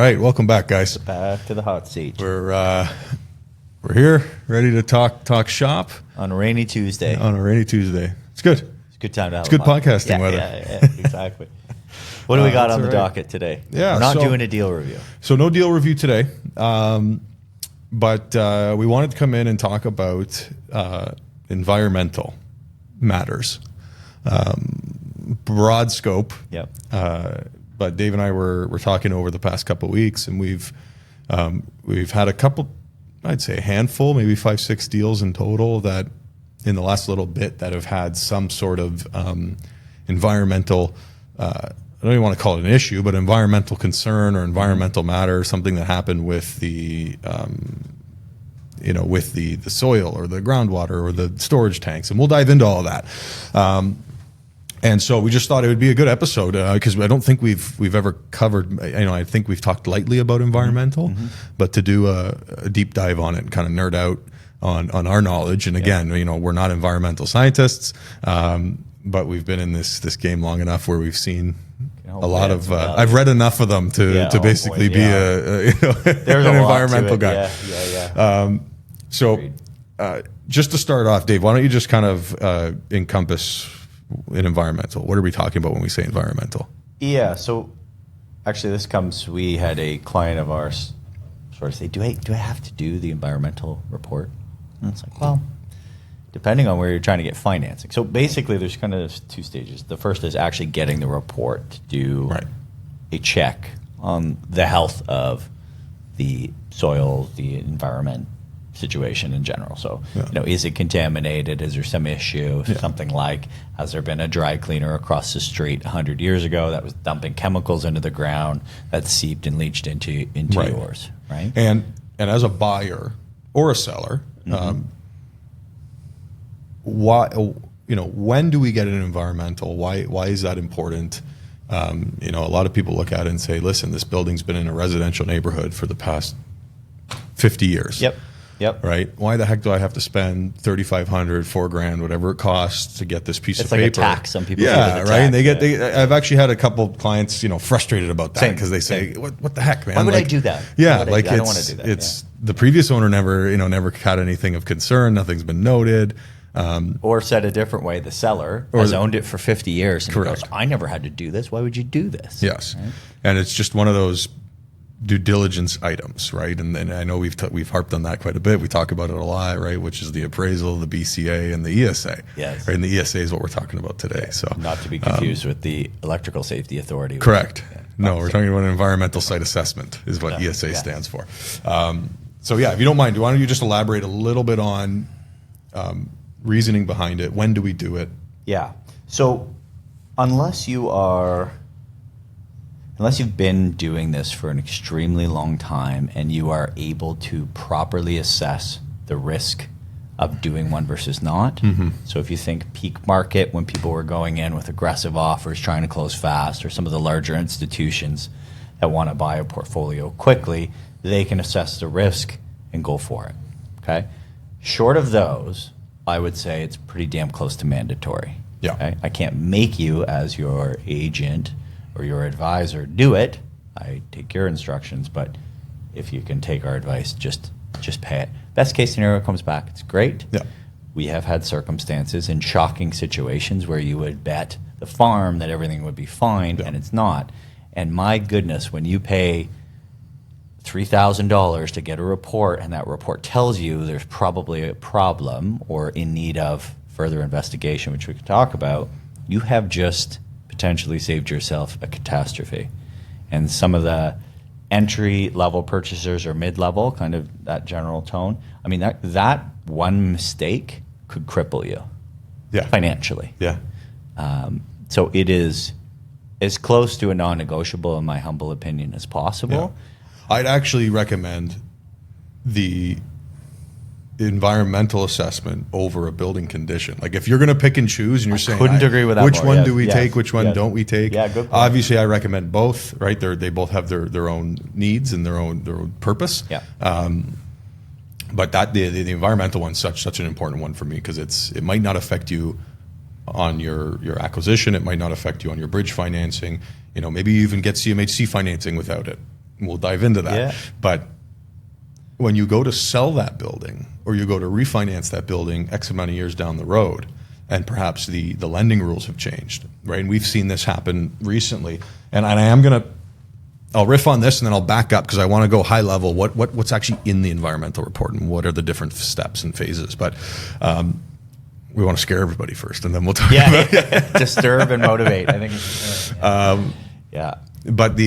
right, welcome back, guys. Back to the hot seat We're here, ready to talk shop on a rainy Tuesday. on a rainy Tuesday. It's good. It's a good time to have It's good podcasting yeah, weather. Yeah, exactly. What do we got on the right. docket today? Yeah, We're not so- doing a deal review. So no deal review today, but we wanted to come in and talk about environmental matters, broad scope. Yep. But Dave and I were talking over the past couple of weeks, and we've had a couple, I'd say a handful, maybe 5-6 deals in total that in the last little bit that have had some sort of environmental. I don't even want to call it an issue, but environmental concern or environmental matter, something that happened with the with the soil or the groundwater or the storage tanks, and we'll dive into all of that. And so we just thought it would be a good episode because I don't think we've ever covered. I think we've talked lightly about environmental, but to do a deep dive on it and kind of nerd out on our knowledge. And again, we're not environmental scientists, but we've been in this game long enough where we've seen a lot of. I've read enough of them to basically be an environmental guy. So just to start off, Dave, why don't you just kind of encompass in environmental? What are we talking about when we say environmental? Yeah. So actually, we had a client of ours sort of say, "Do I have to do the environmental report?" And it's like, well, depending on where you're trying to get financing. So basically, there's kind of two stages. The first is actually getting the report to do a check on the health of the soil, the environment situation in general. So, is it contaminated? Is there some issue? Something like, has there been a dry cleaner across the street 100 years ago that was dumping chemicals into the ground that seeped and leached into yours, right? And as a buyer or a seller, why when do we get an environmental? Why is that important? A lot of people look at it and say, listen, this building's been in a residential neighborhood for the past 50 years. Yep. Right. Why the heck do I have to spend $3,500, $4,000, whatever it costs to get this piece of paper? paper? It's like a tax. Some people right. Tax. And I've actually had a couple of clients, frustrated about that because they say, "What the heck, man? Why would I do that? Yeah, I don't want to do that. It's the previous owner never had anything of concern. Nothing's been noted. Or said a different way, the seller has owned it for 50 years. And correct. He goes, I never had to do this. Why would you do this? Yes, right? And it's just one of those due diligence items, right? And I know we've harped on that quite a bit. We talk about it a lot, right? Which is the appraisal, the BCA, and the ESA. Yes. Right? And the ESA is what we're talking about today. So not to be confused with the Electrical Safety Authority. Correct. No, we're talking about an environmental site assessment is what ESA stands for. So if you don't mind, why don't you just elaborate a little bit on reasoning behind it? When do we do it? Yeah. So unless you've been doing this for an extremely long time and you are able to properly assess the risk of doing one versus not. So if you think peak market, when people were going in with aggressive offers, trying to close fast, or some of the larger institutions that want to buy a portfolio quickly, they can assess the risk and go for it. Okay. Short of those, I would say it's pretty damn close to mandatory. Yeah. Okay? I can't make you as your agent or your advisor do it. I take your instructions, but if you can take our advice, just pay it. Best case scenario comes back, it's great. Yeah. We have had circumstances in shocking situations where you would bet the farm that everything would be fine, and it's not. And my goodness, when you pay $3,000 to get a report and that report tells you there's probably a problem or in need of further investigation, which we could talk about, you have just potentially saved yourself a catastrophe. And some of the entry-level purchasers or mid-level, kind of that general tone, I mean, that one mistake could cripple you financially. Yeah. So it is as close to a non-negotiable, in my humble opinion, as possible. Yeah. I'd actually recommend the environmental assessment over a building condition. Like if you're going to pick and choose and you're saying, couldn't agree with that which more. one do we take, which one don't we take? Yeah, good point. Obviously, I recommend both, right? They both have their own needs and their own purpose. Yeah. But the environmental one's such an important one for me because it might not affect you on your acquisition. It might not affect you on your bridge financing. Maybe you even get CMHC financing without it. We'll dive into that. Yeah. But when you go to sell that building or you go to refinance that building X amount of years down the road, and perhaps the lending rules have changed, right? And we've seen this happen recently. And I'll riff on this and then I'll back up because I want to go high level. What's actually in the environmental report and what are the different steps and phases? But we want to scare everybody first, and then we'll talk about it. Disturb and motivate. I think it's yeah. But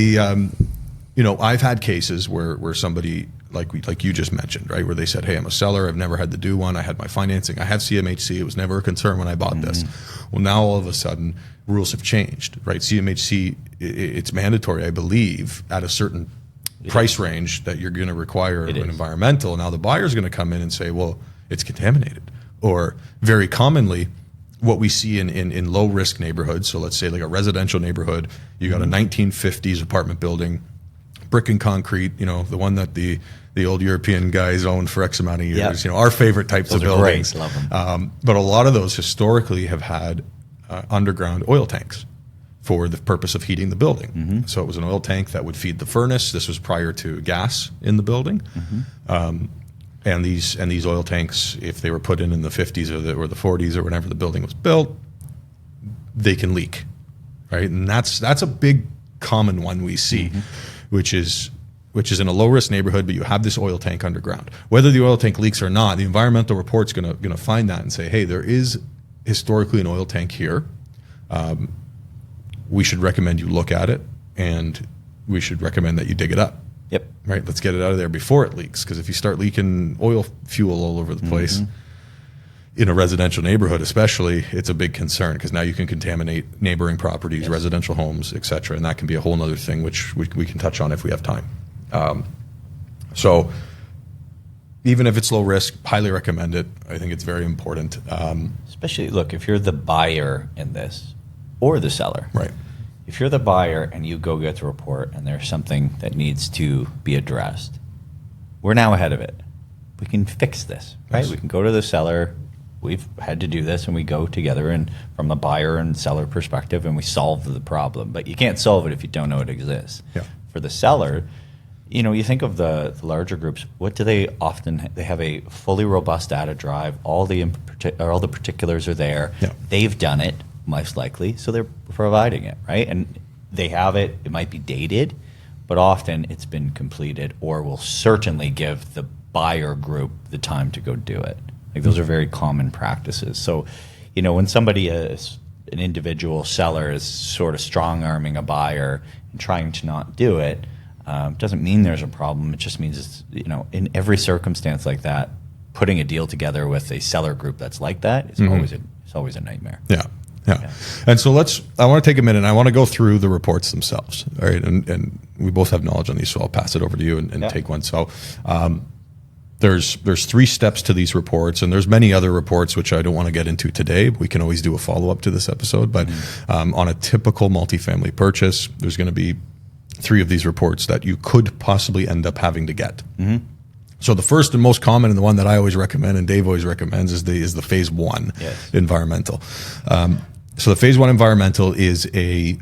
I've had cases where somebody like you just mentioned, right, where they said, "Hey, I'm a seller. I've never had to do one. I had my financing. I have CMHC. It was never a concern when I bought this." Well, now all of a sudden, rules have changed, right? CMHC, it's mandatory, I believe, at a certain price range that you're going to require an environmental. Now the buyer's going to come in and say, "Well, it's contaminated," or very commonly. What we see in low risk neighborhoods, so let's say like a residential neighborhood, you got a 1950s apartment building, brick and concrete, the one that the old European guys owned for X amount of years, our favorite types of buildings. Great. Love them. But a lot of those historically have had underground oil tanks for the purpose of heating the building. So it was an oil tank that would feed the furnace. This was prior to gas in the building. And these oil tanks, if they were put in the 50s or the 40s or whenever the building was built, they can leak, right? And that's a big common one we see, which is in a low risk neighborhood, but you have this oil tank underground. Whether the oil tank leaks or not, the environmental report's going to find that and say, hey, there is historically an oil tank here. We should recommend you look at it, and we should recommend that you dig it up. Yep. Right. Let's get it out of there before it leaks. Because if you start leaking oil fuel all over the place in a residential neighborhood, especially, it's a big concern because now you can contaminate neighboring properties, residential homes, et cetera. And that can be a whole other thing, which we can touch on if we have time. So even if it's low risk, highly recommend it. I think it's very important. Especially, look, if you're the buyer in this or the seller. Right. If you're the buyer and you go get the report and there's something that needs to be addressed, we're now ahead of it. We can fix this, right? Yes. We can go to the seller. We've had to do this, and we go together and from the buyer and seller perspective, and we solve the problem. But you can't solve it if you don't know it exists. Yeah. For the seller, you think of the larger groups. What do they often? They have a fully robust data drive. All the particulars are there. Yeah. They've done it, most likely, so they're providing it, right? And they have it. It might be dated, but often it's been completed, or will certainly give the buyer group the time to go do it. Like those are very common practices. So, when somebody is an individual seller is sort of strong arming a buyer and trying to not do it, doesn't mean there's a problem. It just means it's in every circumstance like that, putting a deal together with a seller group that's like that is always a nightmare. Yeah. And so I want to take a minute and I want to go through the reports themselves. All right. And we both have knowledge on these, so I'll pass it over to you and take one. So there's 3 steps to these reports, and there's many other reports which I don't want to get into today. We can always do a follow-up to this episode. But on a typical multifamily purchase, there's going to be 3 of these reports that you could possibly end up having to get. So the first and most common, and the one that I always recommend and Dave always recommends, is the phase 1 environmental. So the phase 1 environmental is a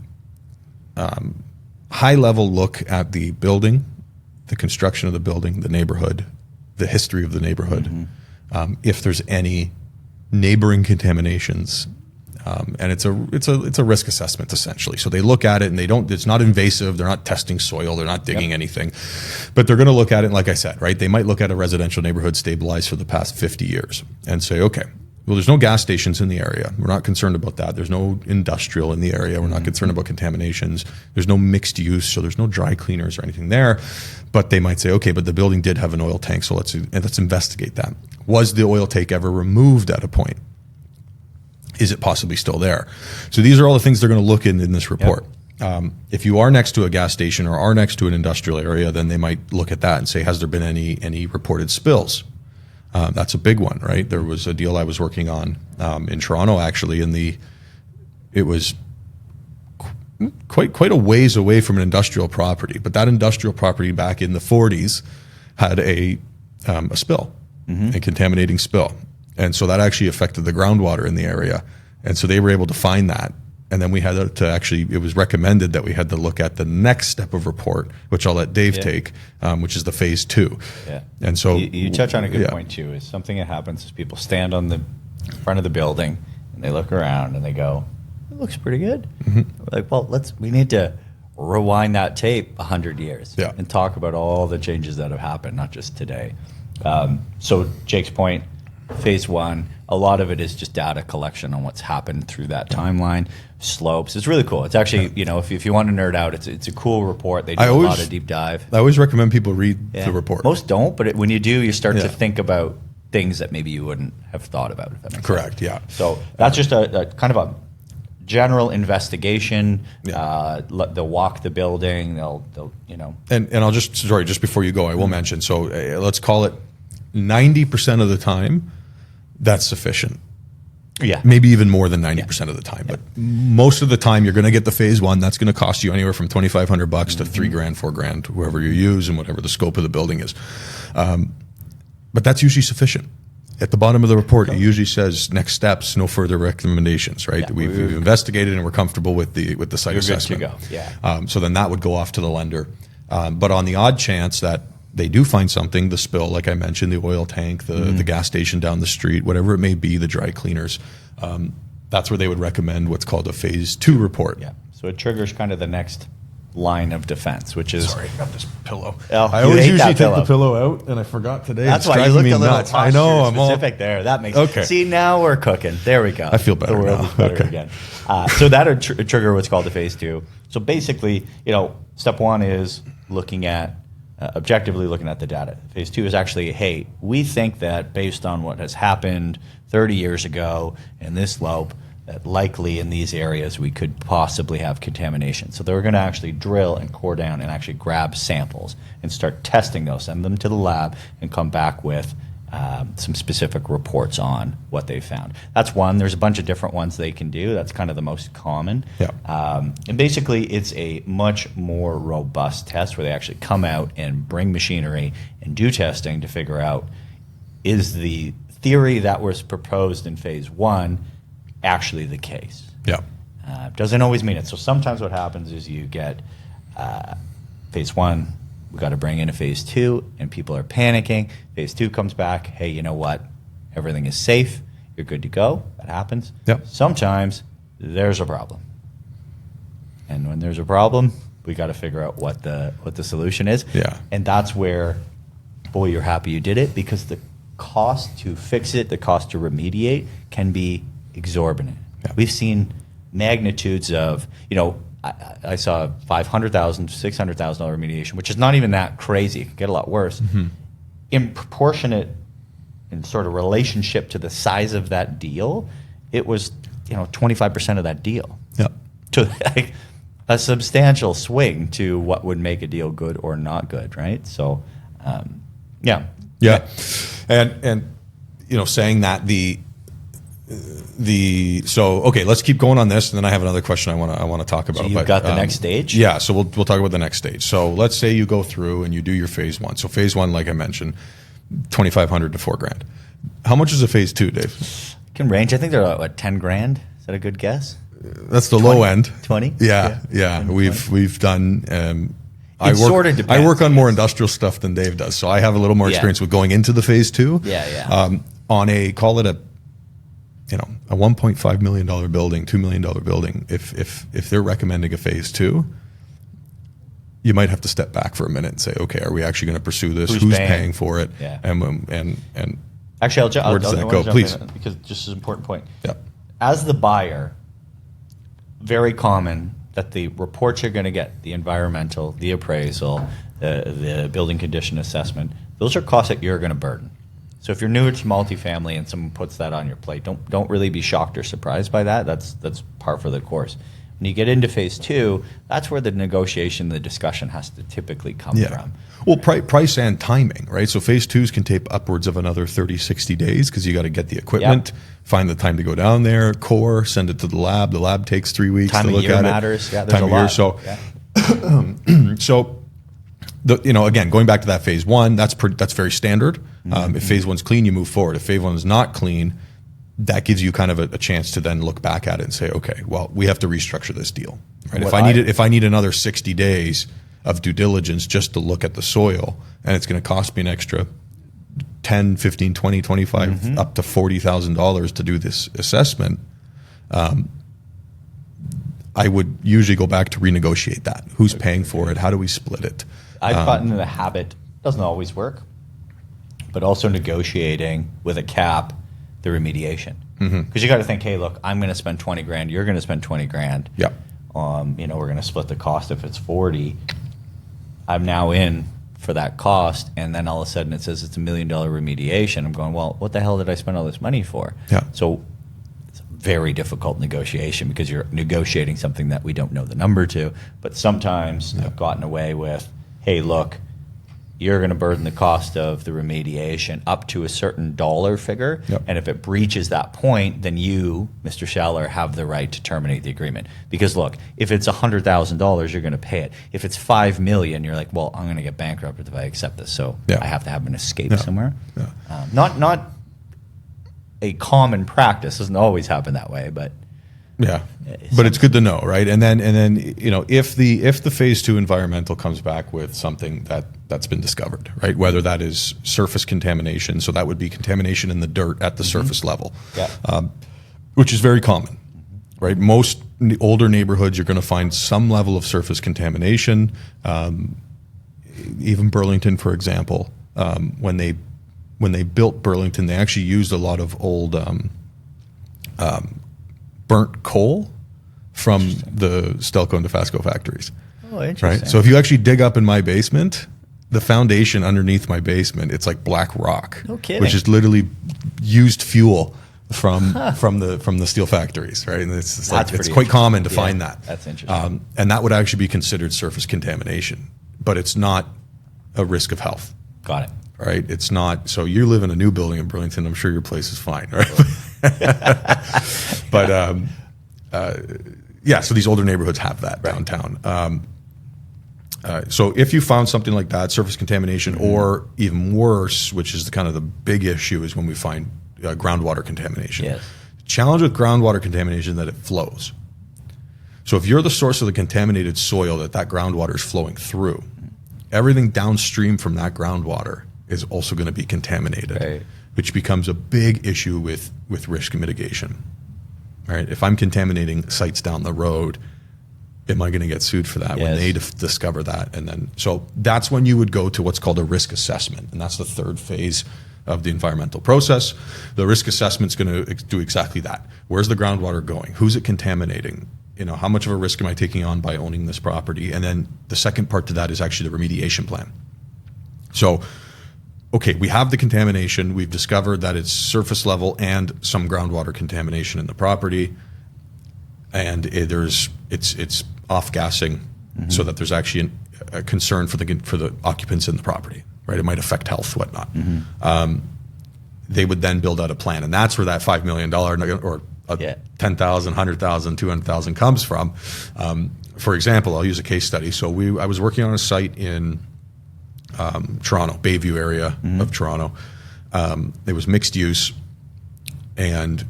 high-level look at the building, the construction of the building, the neighborhood, the history of the neighborhood, if there's any neighboring contaminations. And it's a risk assessment essentially. So they look at it and it's not invasive. They're not testing soil. They're not digging anything, but they're going to look at it. And like I said, right, they might look at a residential neighborhood stabilized for the past 50 years and say, okay, well, there's no gas stations in the area. We're not concerned about that. There's no industrial in the area. We're not concerned about contaminations. There's no mixed use. So there's no dry cleaners or anything there, but they might say, okay, but the building did have an oil tank. So let's investigate that. Was the oil tank ever removed at a point? Is it possibly still there? So these are all the things they're going to look in this report. If you are next to a gas station or are next to an industrial area, then they might look at that and say, has there been any reported spills? That's a big one, right? There was a deal I was working on in Toronto, actually, it was quite a ways away from an industrial property, but that industrial property back in the 40s had a spill, a contaminating spill. And so that actually affected the groundwater in the area. And so they were able to find that And then we had to actually, it was recommended that we had to look at the next step of report, which I'll let Dave take, which is the phase 2. Yeah. And so you touch on a good point too, is something that happens is people stand on the front of the building and they look around and they go, it looks pretty good. We're like, well, we need to rewind that tape 100 years and talk about all the changes that have happened, not just today. So Jake's point, phase 1, a lot of it is just data collection on what's happened through that timeline, slopes. It's really cool. It's actually, if you want to nerd out, it's a cool report. They do a lot of deep dive. I always recommend people read the report. Most don't, but when you do, you start to think about things that maybe you wouldn't have thought about, if that makes sense. Correct, yeah. So that's just a kind of a general investigation. They'll walk the building. They'll. And I'll just before you go, I will mention. So let's call it 90% of the time, that's sufficient. Yeah. Maybe even more than 90% of the time. But most of the time, you're going to get the phase 1. That's going to cost you anywhere from $2,500 to $3,000, $4,000, whoever you use and whatever the scope of the building is. But that's usually sufficient. At the bottom of the report, it usually says next steps, no further recommendations, right? Yeah, We've investigated and we're comfortable with the site assessment. Good to go. Yeah. So then that would go off to the lender. But on the odd chance that they do find something, the spill, like I mentioned, the oil tank, the gas station down the street, whatever it may be, the dry cleaners, that's where they would recommend what's called a phase 2 report. Yeah. So it triggers kind of the next line of defense, which is... Sorry, I got this pillow. Oh, I always usually take the pillow out, and I forgot today. That's why you looked a little I know, I'm specific there. That makes Okay. See, now we're cooking. There we go. I feel better The world now. is better Okay. again. So that would trigger what's called the phase 2. So basically, step 1 is looking at objectively looking at the data. Phase 2 is actually, hey, we think that based on what has happened 30 years ago in this slope, that likely in these areas we could possibly have contamination. So they're going to actually drill and core down and actually grab samples and start testing those, send them to the lab, and come back with some specific reports on what they found. That's one. There's a bunch of different ones they can do. That's kind of the most common. Yeah. And basically, it's a much more robust test where they actually come out and bring machinery and do testing to figure out, is the theory that was proposed in phase 1 actually the case? Yeah. Doesn't always mean it. So sometimes what happens is you get phase 1, we got to bring in a phase 2, and people are panicking. Phase 2 comes back, hey, you know what? Everything is safe. You're good to go. That happens. Yep. Sometimes there's a problem. And when there's a problem, we got to figure out what the solution is. Yeah. And that's where, boy, you're happy you did it, because the cost to fix it, the cost to remediate can be exorbitant. Yeah. We've seen magnitudes of, I saw $500,000, $600,000 remediation, which is not even that crazy. It could get a lot worse. In proportionate, in sort of relationship to the size of that deal, it was 25% of that deal. Yeah. To a substantial swing to what would make a deal good or not good, right? So, yeah. Yeah. And saying that okay, let's keep going on this, and then I have another question I want to talk about. So you've got the next stage? Yeah, so we'll talk about the next stage. So let's say you go through and you do your phase 1. So phase 1, like I mentioned, $2,500 to $4,000. How much is a phase 2, Dave? Can range. I think they're what, $10,000. Is that a good guess? That's the low end. 20? Yeah. We've done. I sort of depends, I work on I more guess. industrial stuff than Dave does, so I have a little more Yeah. experience with going into the phase 2. Yeah. On a call it a $1.5 million building, $2 million building. If they're recommending a phase 2, you might have to step back for a minute and say, okay, are we actually going to pursue this? Who's paying for it? Yeah. And Actually, where does that go? Please. Because just as an important point. Yeah. As the buyer, very common that the reports you're going to get, the environmental, the appraisal, the building condition assessment, those are costs that you're going to burden. So if you're new to multifamily and someone puts that on your plate, don't really be shocked or surprised by that. That's par for the course. When you get into phase 2, that's where the negotiation, the discussion has to typically come from. Well, price and timing, right? So phase 2s can take upwards of another 30, 60 days because you got to get the equipment, find the time to go down there, core, send it to the lab. The lab takes 3 weeks Time to of look year at matters. it. Yeah, there's Time a of lot. year. So again, going back to that phase 1, that's very standard. If phase 1's clean, you move forward. If phase 1 is not clean, that gives you kind of a chance to then look back at it and say, okay, well, we have to restructure this deal. Right? If I need another 60 days of due diligence just to look at the soil, and it's going to cost me an extra 10, 15, 20, 25, up to $40,000 to do this assessment, I would usually go back to renegotiate that. Who's paying for it? How do we split it? I've gotten in the habit, doesn't always work, but also negotiating with a cap the remediation. Because you got to think, hey, look, I'm going to spend 20 grand, you're going to spend 20 grand. Yeah. You know, we're going to split the cost if it's 40. I'm now in for that cost, and then all of a sudden it says it's $1 million remediation. I'm going, well, what the hell did I spend all this money for? Yeah. So it's a very difficult negotiation because you're negotiating something that we don't know the number to. But sometimes I've gotten away with, hey, look, you're going to burden the cost of the remediation up to a certain dollar figure. Yep. And if it breaches that point, then you, Mr. Schaller, have the right to terminate the agreement. Because look, if it's $100,000, you're going to pay it. If it's $5 million, you're like, well, I'm going to get bankrupted if I accept this. So I have to have an escape somewhere. Yeah. Not a common practice. Doesn't always happen that way, but yeah, but it's good to know, right? And then you know, if the phase 2 environmental comes back with something that's been discovered, right? Whether that is surface contamination, so that would be contamination in the dirt at the surface level, which is very common, right? Most older neighborhoods, you're going to find some level of surface contamination. Even Burlington, for example, when they built Burlington, they actually used a lot of old burnt coal from the Stelco and Dofasco factories. Oh, interesting. Right? So if you actually dig up in my basement, the foundation underneath my basement, it's like black rock. No kidding. Which is literally used fuel from the steel factories, right? And it's quite common to find that. That's interesting. And that would actually be considered surface contamination, but it's not a risk of health. Got it. Right? It's not. So you live in a new building in Burlington. I'm sure your place is fine, right? But yeah, so these older neighborhoods have that downtown. So if you found something like that, surface contamination, or even worse, which is the big issue, is when we find groundwater contamination. Yes. The challenge with groundwater contamination is that it flows. So if you're the source of the contaminated soil that groundwater is flowing through, everything downstream from that groundwater is also going to be contaminated. Right. Which becomes a big issue with risk mitigation, right? If I'm contaminating sites down the road, am I going to get sued for that when they discover that? And then, so that's when you would go to what's called a risk assessment, and that's the third phase of the environmental process. The risk assessment is going to do exactly that. Where's the groundwater going? Who's it contaminating? You know, how much of a risk am I taking on by owning this property? And then the second part to that is actually the remediation plan. So, okay, we have the contamination. We've discovered that it's surface level and some groundwater contamination in the property, and it's off gassing, so that there's actually a concern for the occupants in the property. Right, it might affect health, whatnot. They would then build out a plan, and that's where that $5 million or 10,000, 100,000, 200,000 comes from. For example, I'll use a case study. So I was working on a site in Toronto, Bayview area of Toronto. It was mixed use, and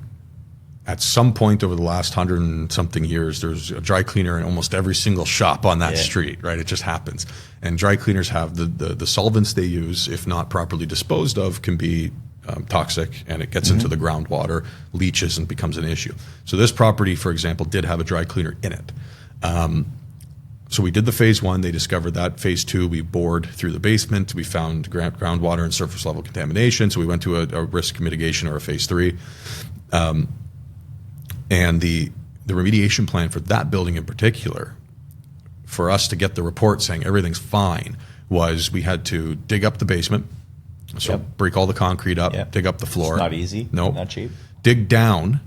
at some point over the last 100 and something years, there's a dry cleaner in almost every single shop on that street, right? It just happens. And dry cleaners have the solvents they use, if not properly disposed of, can be toxic, and it gets into the groundwater, leaches, and becomes an issue. So this property, for example, did have a dry cleaner in it. So we did the phase 1. They discovered that. Phase 2, we bored through the basement. We found groundwater and surface level contamination. So we went to a risk mitigation or a phase 3. And the remediation plan for that building in particular, for us to get the report saying everything's fine, was we had to dig up the basement. So break all the concrete up, dig up the floor. It's not easy. No. Not cheap. Dig down,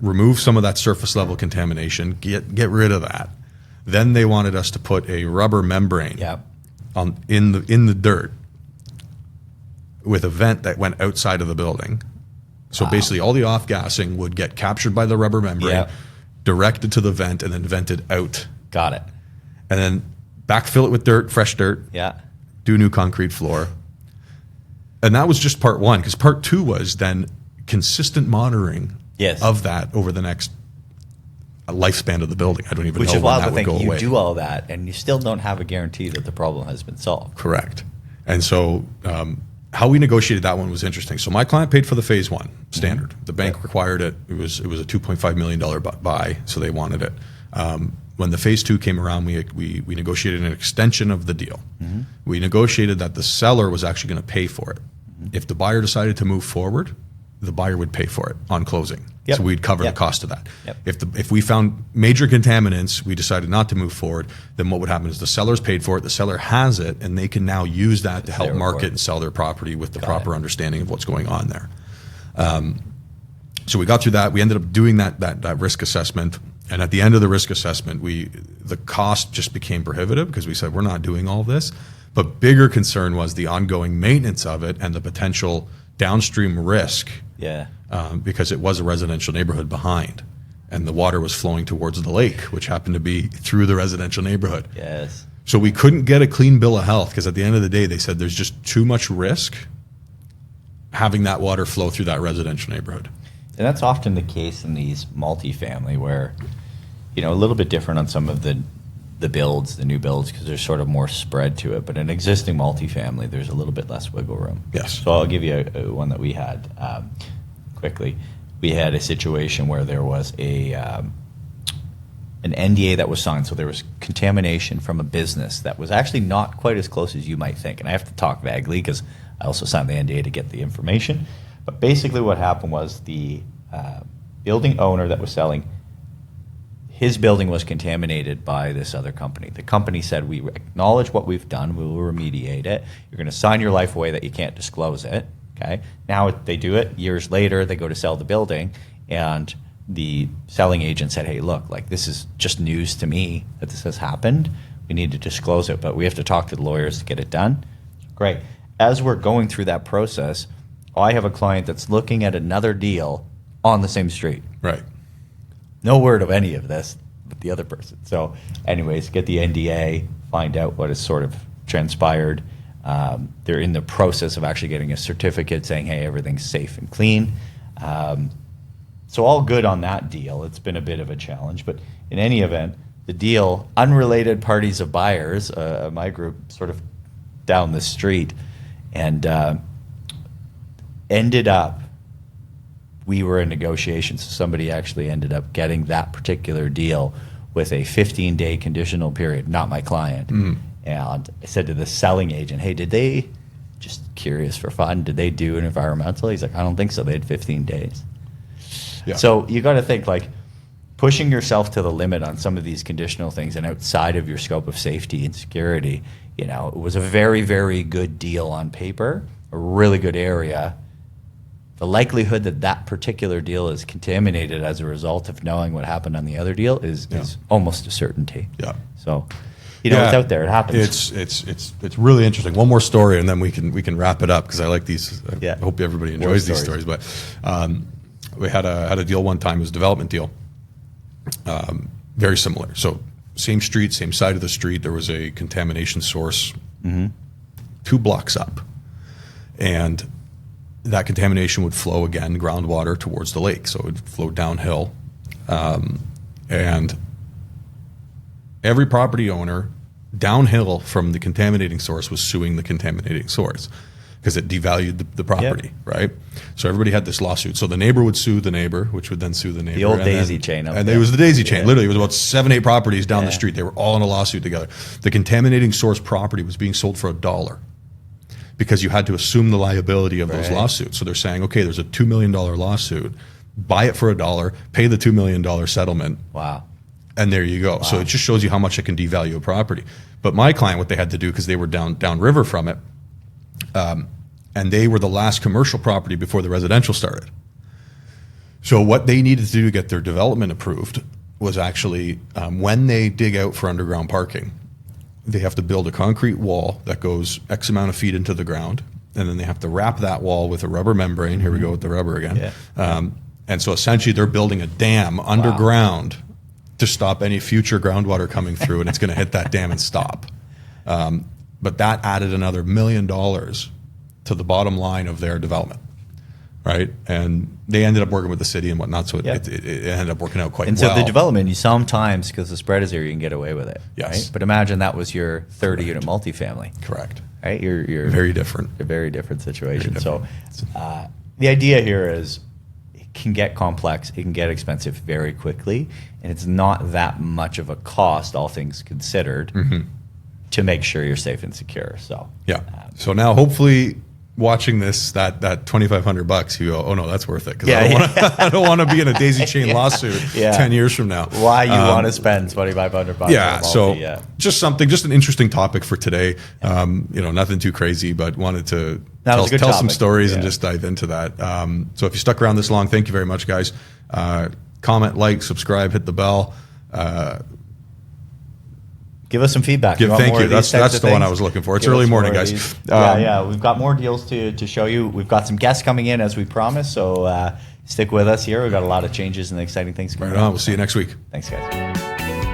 remove some of that surface level contamination, get rid of that. Then they wanted us to put a rubber membrane in the dirt with a vent that went outside of the building. So basically all the off-gassing would get captured by the rubber membrane, directed to the vent, and then vented out. Got it. And then backfill it with dirt, fresh dirt. Yeah. Do new concrete floor. And that was just part 1, because part 2 was then consistent monitoring Yes. of that over the next lifespan of the building. I don't even Which know is when wild that to would think go you away. do all that and you still don't have a guarantee that the problem has been solved. Correct. And so how we negotiated that one was interesting. So my client paid for the phase one standard. The bank required it. It was a $2.5 million buy, so they wanted it. When the phase two came around, we negotiated an extension of the deal. We negotiated that the seller was actually going to pay for it. If the buyer decided to move forward, the buyer would pay for it on closing. Yep. So we'd cover Yep. the cost of that. Yep. If we found major contaminants, we decided not to move forward, then what would happen is the seller's paid for it, the seller has it, and they can now use that to help their market report. and sell their property with the Got proper it. understanding of what's going on there. So we got through that. We ended up doing that risk assessment. And at the end of the risk assessment, the cost just became prohibitive because we said, we're not doing all this. But bigger concern was the ongoing maintenance of it and the potential downstream risk Yeah. because it was a residential neighborhood behind. And the water was flowing towards the lake, which happened to be through the residential neighborhood. Yes. So we couldn't get a clean bill of health because at the end of the day, they said there's just too much risk having that water flow through that residential neighborhood. And that's often the case in these multifamily where, a little bit different on some of the builds, the new builds, because there's sort of more spread to it. But in existing multifamily, there's a little bit less wiggle room. Yes. So I'll give you one that we had quickly. We had a situation where there was an NDA that was signed. So there was contamination from a business that was actually not quite as close as you might think. And I have to talk vaguely because I also signed the NDA to get the information. But basically what happened was the building owner that was selling, his building was contaminated by this other company. The company said, we acknowledge what we've done. We will remediate it. You're going to sign your life away that you can't disclose it. Okay. Now they do it. Years later, they go to sell the building. And the selling agent said, hey, look, like this is just news to me that this has happened. We need to disclose it, but we have to talk to the lawyers to get it done. Great. As we're going through that process, I have a client that's looking at another deal on the same street. Right. No word of any of this with the other person. So anyways, get the NDA, find out what has sort of transpired. They're in the process of actually getting a certificate saying, hey, everything's safe and clean. So all good on that deal. It's been a bit of a challenge. But in any event, the deal, unrelated parties of buyers, my group sort of down the street, and ended up, we were in negotiations, so somebody actually ended up getting that particular deal with a 15-day conditional period, not my client. And I said to the selling agent, hey, did they, just curious for fun, did they do an environmental? He's like, I don't think so. They had 15 days. Yeah. So you got to think like pushing yourself to the limit on some of these conditional things and outside of your scope of safety and security. It was a very, very good deal on paper, a really good area. The likelihood that that particular deal is contaminated as a result of knowing what happened on the other deal is almost a certainty. Yeah. So, it's out there. It happens. It's really interesting. One more story, and then we can wrap it up because I like these. I hope everybody enjoys these stories. But we had a deal one time. It was a development deal. Very similar. So same street, same side of the street. There was a contamination source 2 blocks up, and that contamination would flow again, groundwater towards the lake. So it would flow downhill. And every property owner downhill from the contaminating source was suing the contaminating source because it devalued the property, right? So everybody had this lawsuit. So the neighbor would sue the neighbor, which would then sue the neighbor. The old daisy chain. And it was the daisy chain. Literally, it was about 7-8 properties down the street. They were all in a lawsuit together. The contaminating source property was being sold for $1 because you had to assume the liability of those lawsuits. So they're saying, okay, there's a $2 million lawsuit. Buy it for $1, pay the $2 million settlement. Wow. And there you go. Wow. So it just shows you how much it can devalue a property. But my client, what they had to do, because they were downriver from it, and they were the last commercial property before the residential started. So what they needed to do to get their development approved was actually when they dig out for underground parking, they have to build a concrete wall that goes X amount of feet into the ground, and then they have to wrap that wall with a rubber membrane. Here we go with the rubber again. And so essentially they're building a dam underground to stop any future groundwater coming through, and it's going to hit that dam and stop. But that added another $1 million to the bottom line of their development. right? And they ended up working with the city and whatnot, so Yeah. it ended up working out quite And well. so the development, you sometimes, because the spread is there, you can get away with it. Yes. Right? But imagine that was your 30-unit multifamily. Correct. Right? You're Very different. a very different situation. Very So different. the idea here is it can get complex, it can get expensive very quickly, and it's not that much of a cost, all things considered, to make sure you're safe and secure. So Yeah. So now, hopefully, watching this, that $2,500, you go, oh no, that's worth it, because I don't want to be in a daisy chain lawsuit 10 years from now. Why you want to spend $2,500? Yeah. So yeah. just an interesting topic for today. Nothing too crazy, but wanted to That was a good tell some topic. stories and Yeah. just dive into that. So if you stuck around this long, thank you very much, guys. Comment, like, subscribe, hit the bell. Give us some feedback. You want Thank more you. of these That's types of the one things? I was looking for. It's Give early us morning, more of guys. these. Yeah. We've got more deals to show you. We've got some guests coming in as we promised, so stick with us here. We've got a lot of changes and exciting things coming Right on. up. We'll see you next week. Thanks, guys.